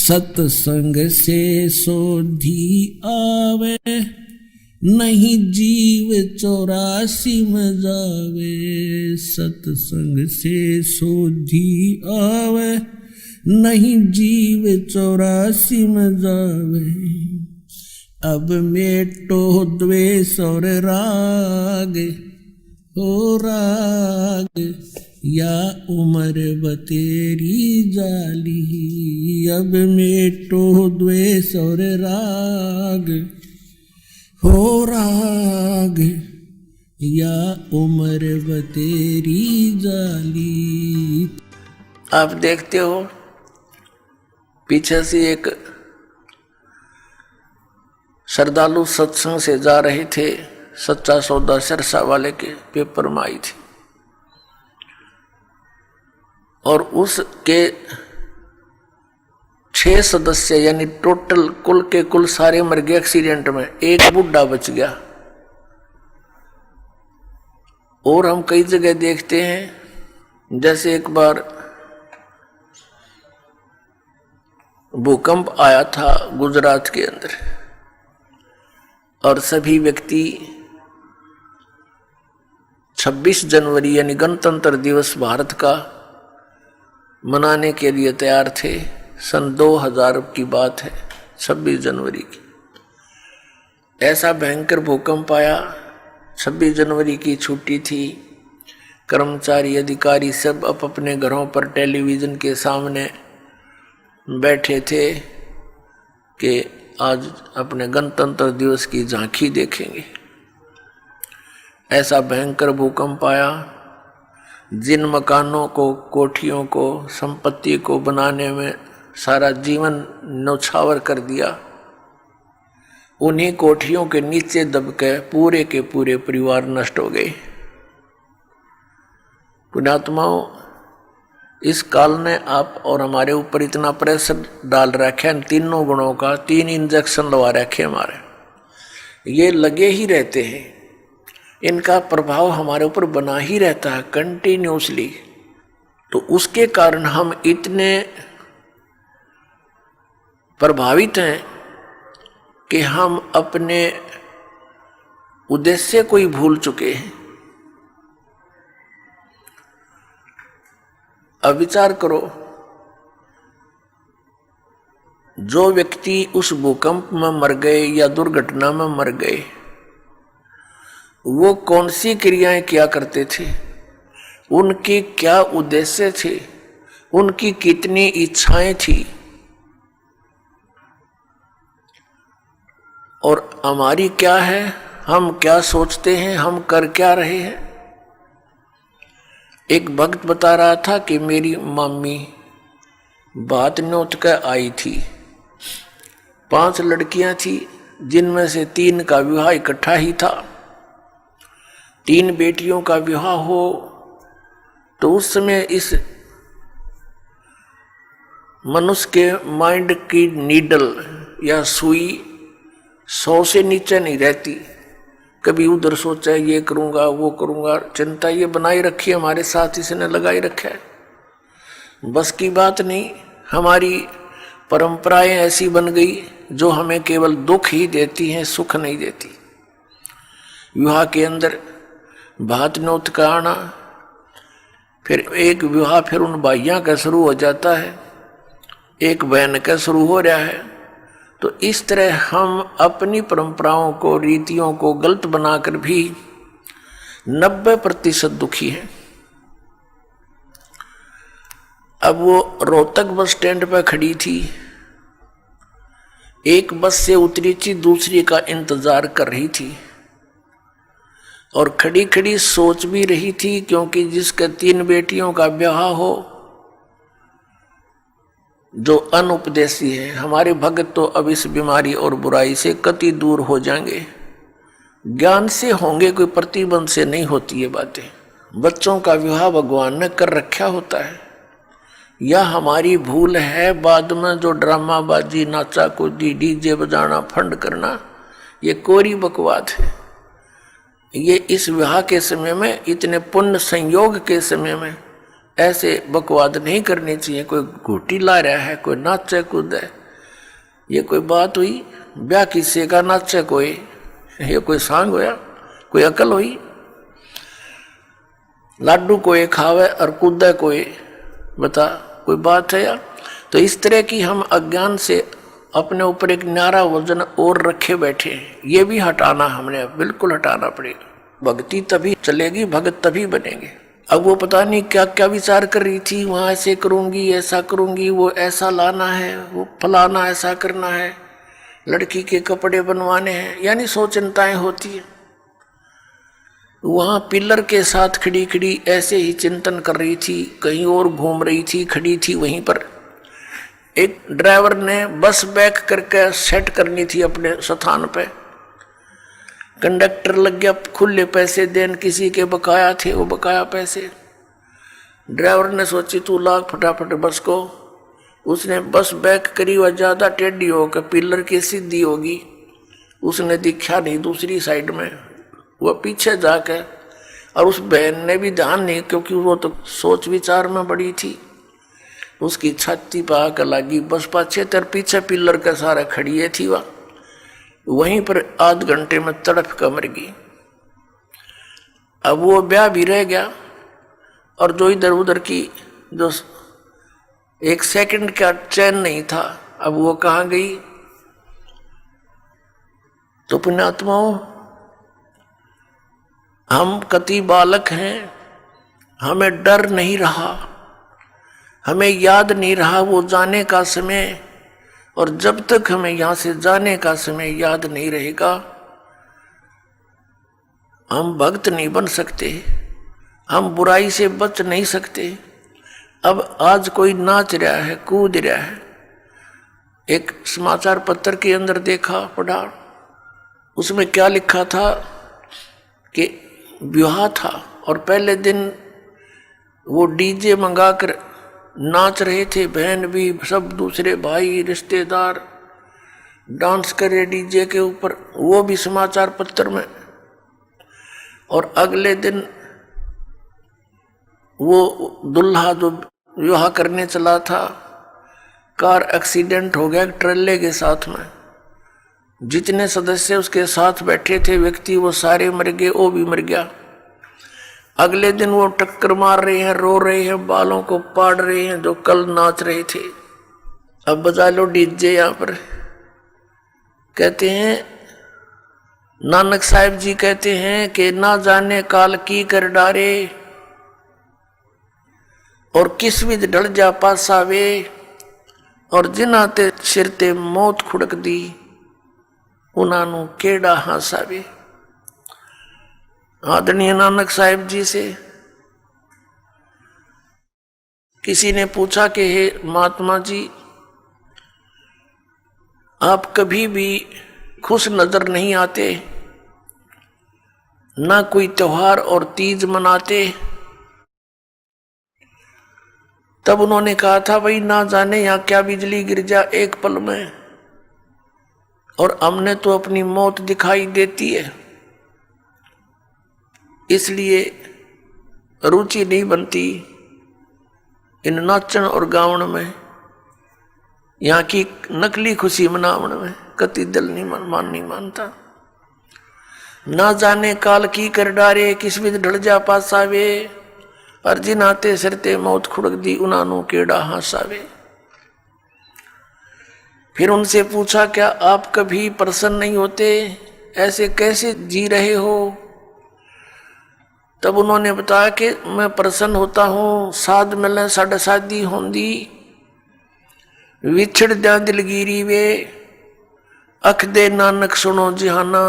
सत्संग से सोधी आवे, नहीं जीव 84 में जावे। सत्संग से सोधी आवे, नहीं जीव 84 में जावे। अब मेटो द्वेष और राग, हो राग या उम्र बतेरी जाली। अब मेटो द्वेष और राग, हो राग या उम्र बतेरी जाली। आप देखते हो पीछे से एक श्रद्धालु सत्संग से जा रहे थे, सच्चा सौदा सिरसा वाले के पेपर में आई थी, और उसके 6 सदस्य यानी टोटल कुल के कुल सारे मर गए एक्सीडेंट में, एक बुढ़ा बच गया। और हम कई जगह देखते हैं, जैसे एक बार भूकंप आया था गुजरात के अंदर, और सभी व्यक्ति 26 जनवरी यानी गणतंत्र दिवस भारत का मनाने के लिए तैयार थे। सन 2000 की बात है, 26 जनवरी की। ऐसा भयंकर भूकंप आया, 26 जनवरी की छुट्टी थी, कर्मचारी अधिकारी सब अपने घरों पर टेलीविज़न के सामने बैठे थे कि आज अपने गणतंत्र दिवस की झांकी देखेंगे। ऐसा भयंकर भूकंप आया, जिन मकानों को, कोठियों को, संपत्ति को बनाने में सारा जीवन न्यौछावर कर दिया, उन्हीं कोठियों के नीचे दब के पूरे परिवार नष्ट हो गए। पुण्यात्माओं, इस काल ने आप और हमारे ऊपर इतना प्रेशर डाल रखा है, तीनों गुणों का 3 इंजेक्शन लगा रखे हमारे, ये लगे ही रहते हैं, इनका प्रभाव हमारे ऊपर बना ही रहता है कंटिन्यूसली। तो उसके कारण हम इतने प्रभावित हैं कि हम अपने उद्देश्य को ही भूल चुके हैं। अब विचार करो, जो व्यक्ति उस भूकंप में मर गए या दुर्घटना में मर गए, वो कौन सी क्रियाएं किया करते थे, उनके क्या उद्देश्य थे, उनकी कितनी इच्छाएं थी, और हमारी क्या है, हम क्या सोचते हैं, हम कर क्या रहे हैं। एक भक्त बता रहा था कि मेरी मम्मी बात न्योत कर आई थी, 5 लड़कियां थी, जिनमें से 3 का विवाह इकट्ठा ही था। 3 बेटियों का विवाह हो तो उस समय इस मनुष्य के माइंड की नीडल या सुई 100 से नीचे नहीं रहती। कभी उधर सोचा ये करूंगा वो करूंगा, चिंता ये बनाई रखी है, हमारे साथ इसने लगाई रखा है। बस की बात नहीं, हमारी परंपराएं ऐसी बन गई जो हमें केवल दुख ही देती हैं, सुख नहीं देती। विवाह के अंदर भात न्योत का आना, फिर एक विवाह फिर उन भाइयों का शुरू हो जाता है, एक बहन का शुरू हो रहा है। तो इस तरह हम अपनी परंपराओं को, रीतियों को गलत बनाकर भी 90% दुखी हैं। अब वो रोहतक बस स्टैंड पर खड़ी थी, एक बस से उतरी थी, दूसरी का इंतजार कर रही थी, और खड़ी खड़ी सोच भी रही थी, क्योंकि जिसके 3 बेटियों का ब्याह हो, जो अनुपदेशी है, हमारे भगत तो अब इस बीमारी और बुराई से कति दूर हो जाएंगे, ज्ञान से होंगे, कोई प्रतिबंध से नहीं होती ये बातें। बच्चों का विवाह भगवान ने कर रखा होता है, या हमारी भूल है बाद में जो ड्रामा बाजी, नाचा कूदी, डीजे बजाना, फंड करना, ये कोरी बकवाद है। ये इस विवाह के समय में, इतने पुण्य संयोग के समय में ऐसे बकवाद नहीं करनी चाहिए। कोई घूटी ला रहा है, कोई नाचे कूदे, ये कोई बात हुई? ब्याह किस्से का नाचे कोई, ये कोई सांग होया? कोई अकल हुई? लाडू कोई खावे और कूदे कोई, बता कोई बात है यार? तो इस तरह की हम अज्ञान से अपने ऊपर एक न्यारा वजन और रखे बैठे हैं, ये भी हटाना हमने बिल्कुल हटाना पड़ेगा। भक्ति तभी चलेगी, भगत तभी बनेंगे। अब वो पता नहीं क्या क्या विचार कर रही थी, वहां ऐसे करूंगी, ऐसा करूंगी, वो ऐसा लाना है, वो फलाना ऐसा करना है, लड़की के कपड़े बनवाने हैं, यानी सौ चिंताएं होती है। वहां पिलर के साथ खड़ी खड़ी ऐसे ही चिंतन कर रही थी, कहीं और घूम रही थी, खड़ी थी वहीं पर। एक ड्राइवर ने बस बैक करके सेट करनी थी अपने स्थान पे, कंडक्टर लग गया खुले पैसे देन, किसी के बकाया थे वो बकाया पैसे। ड्राइवर ने सोची तू लाग फटाफट बस को, उसने बस बैक करी, वह ज्यादा टेढ़ी होकर पिलर की सीधी होगी, उसने दिखा नहीं दूसरी साइड में, वह पीछे जाकर, और उस बहन ने भी ध्यान नहीं, क्योंकि वो तो सोच विचार में बड़ी थी, उसकी छाती पर आकर लगी बस पाछे तर पीछे पिलर के सारा खड़िए थी, वहीं पर आध घंटे में तड़प कर मर गई। अब वो ब्याह भी रह गया, और जो इधर उधर की जो एक सेकंड का चैन नहीं था, अब वो कहाँ गई? तो पुण्यात्माओं, हम कति बालक हैं, हमें डर नहीं रहा, हमें याद नहीं रहा वो जाने का समय, और जब तक हमें यहां से जाने का समय याद नहीं रहेगा, हम भक्त नहीं बन सकते, हम बुराई से बच नहीं सकते। अब आज कोई नाच रहा है, कूद रहा है, एक समाचार पत्र के अंदर देखा, पढ़ा, उसमें क्या लिखा था कि विवाह था और पहले दिन वो डीजे मंगाकर नाच रहे थे, बहन भी, सब दूसरे भाई रिश्तेदार डांस करे डीजे के ऊपर, वो भी समाचार पत्र में। और अगले दिन वो दुल्हा जो विवाह करने चला था, कार एक्सीडेंट हो गया ट्रेले के साथ में, जितने सदस्य उसके साथ बैठे थे व्यक्ति वो सारे मर गए, वो भी मर गया। अगले दिन वो टक्कर मार रहे हैं, रो रहे हैं, बालों को पाड़ रहे हैं जो कल नाच रहे थे। अब बजा लो डीजे यहाँ पर। कहते हैं नानक साहिब जी कहते हैं कि ना जाने काल की कर डारे, और किस विध ढल जा पासावे, और जिन्हां ते सिर ते मौत खुड़क दी, उन्हां नूं केड़ा हासावे। आदरणीय नानक साहिब जी से किसी ने पूछा कि हे महात्मा जी, आप कभी भी खुश नजर नहीं आते, ना कोई त्योहार और तीज मनाते। तब उन्होंने कहा था भाई ना जाने यहां क्या बिजली गिर जा एक पल में, और हमने तो अपनी मौत दिखाई देती है, इसलिए रुचि नहीं बनती इन नाचन और गावन में, यहाँ की नकली खुशी मनावन में कति दिल नहीं मानता। ना जाने काल की कर डारे, किस विध ढल जा पासावे, और जिन्हां सिरते मौत खुड़क दी, उन्हां केड़ा हासावे। फिर उनसे पूछा क्या आप कभी प्रसन्न नहीं होते, ऐसे कैसे जी रहे हो? तब उन्होंने बताया कि मैं प्रसन्न होता हूँ, साध मिले साढ़े शादी होंदी, विछड़ जा दिलगिरी वे, अख दे नानक सुनो जिहाना,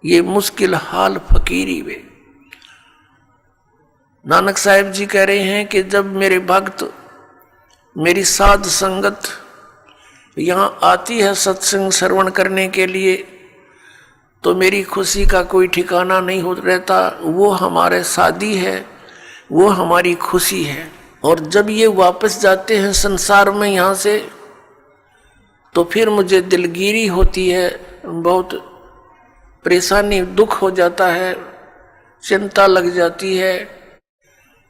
ये मुश्किल हाल फकीरी वे। नानक साहिब जी कह रहे हैं कि जब मेरे भक्त, मेरी साध संगत यहाँ आती है सत्संग श्रवण करने के लिए, तो मेरी खुशी का कोई ठिकाना नहीं हो रहता। वो हमारे साथी है, वो हमारी खुशी है। और जब ये वापस जाते हैं संसार में यहाँ से, तो फिर मुझे दिलगिरी होती है, बहुत परेशानी दुख हो जाता है, चिंता लग जाती है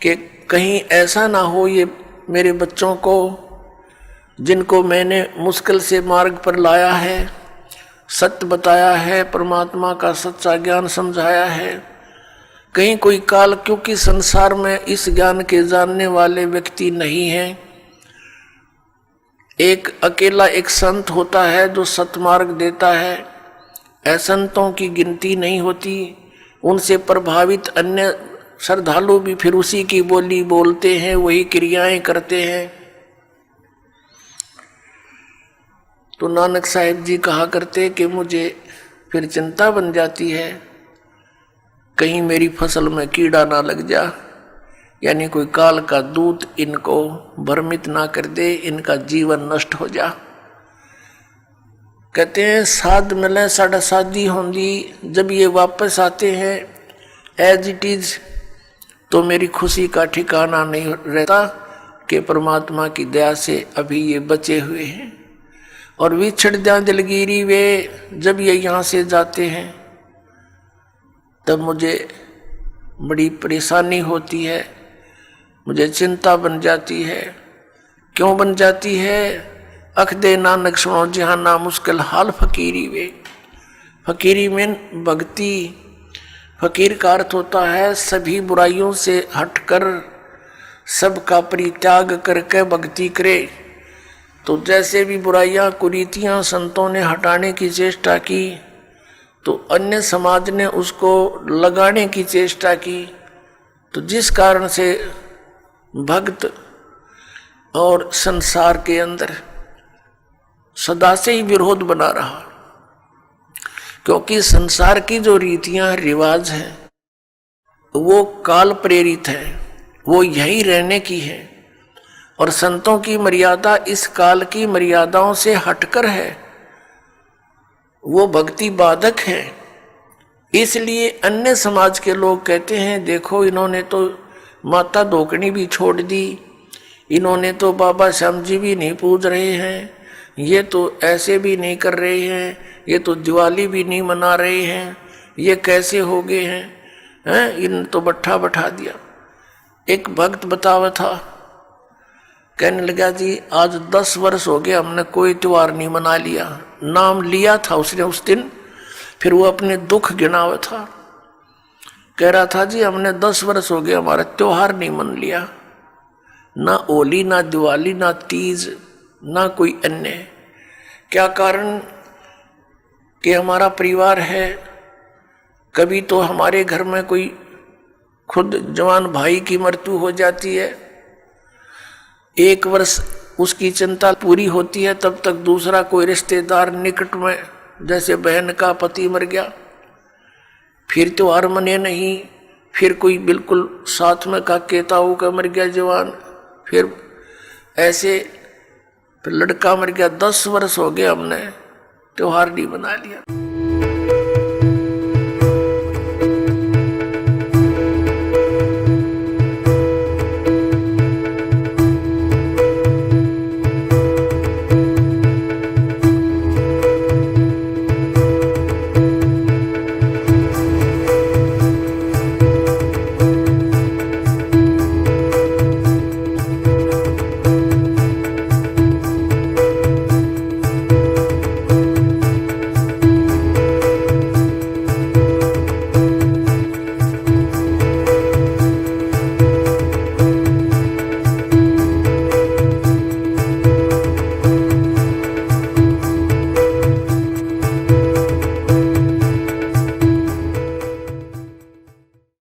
कि कहीं ऐसा ना हो ये मेरे बच्चों को जिनको मैंने मुश्किल से मार्ग पर लाया है, सत्य बताया है, परमात्मा का सच्चा ज्ञान समझाया है। कहीं कोई काल, क्योंकि संसार में इस ज्ञान के जानने वाले व्यक्ति नहीं हैं। एक अकेला एक संत होता है जो सतमार्ग देता है। असंतों की गिनती नहीं होती। उनसे प्रभावित अन्य श्रद्धालु भी फिर उसी की बोली बोलते हैं, वही क्रियाएं करते हैं। तो नानक साहिब जी कहा करते कि मुझे फिर चिंता बन जाती है, कहीं मेरी फसल में कीड़ा ना लग जा, यानी कोई काल का दूत इनको भ्रमित ना कर दे, इनका जीवन नष्ट हो जा। कहते हैं साध मिले साढ़ा शादी होंगी, जब ये वापस आते हैं एज इट इज, तो मेरी खुशी का ठिकाना नहीं रहता कि परमात्मा की दया से अभी ये बचे हुए हैं। और विछड़ जा दिलगिरी वे, जब ये यहाँ से जाते हैं तब मुझे बड़ी परेशानी होती है, मुझे चिंता बन जाती है। क्यों बन जाती है? अख दे नानक सुनो जहाँ ना मुश्किल हाल फकीरी वे। फकीरी में भक्ति, फकीर का अर्थ होता है सभी बुराइयों से हटकर सबका परित्याग करके भक्ति करे। तो जैसे भी बुराइयां कुरीतियां संतों ने हटाने की चेष्टा की, तो अन्य समाज ने उसको लगाने की चेष्टा की। तो जिस कारण से भक्त और संसार के अंदर सदा से ही विरोध बना रहा, क्योंकि संसार की जो रीतियां रिवाज हैं वो काल प्रेरित है, वो यही रहने की है। और संतों की मर्यादा इस काल की मर्यादाओं से हटकर है, वो भक्ति बाधक है। इसलिए अन्य समाज के लोग कहते हैं देखो इन्होंने तो माता धोकनी भी छोड़ दी, इन्होंने तो बाबा श्याम जी भी नहीं पूज रहे हैं, ये तो ऐसे भी नहीं कर रहे हैं, ये तो दिवाली भी नहीं मना रहे हैं, ये कैसे हो गए हैं, इन तो बट्ठा बैठा दिया। एक भक्त बतावा था, कहने लगा जी आज 10 वर्ष हो गए हमने कोई त्योहार नहीं मना लिया। नाम लिया था उसने उस दिन, फिर वो अपने दुख गिनावा था। कह रहा था जी हमने 10 वर्ष हो गए हमारा त्योहार नहीं मन लिया, ना होली ना दिवाली ना तीज ना कोई अन्य। क्या कारण? कि हमारा परिवार है, कभी तो हमारे घर में कोई खुद जवान भाई की मृत्यु हो जाती है, 1 वर्ष उसकी चिंता पूरी होती है, तब तक दूसरा कोई रिश्तेदार निकट में, जैसे बहन का पति मर गया, फिर त्योहार मने नहीं, फिर कोई बिल्कुल साथ में का केताऊ का मर गया जवान, फिर ऐसे फिर लड़का मर गया। 10 वर्ष हो गए हमने त्योहार नहीं बना लिया।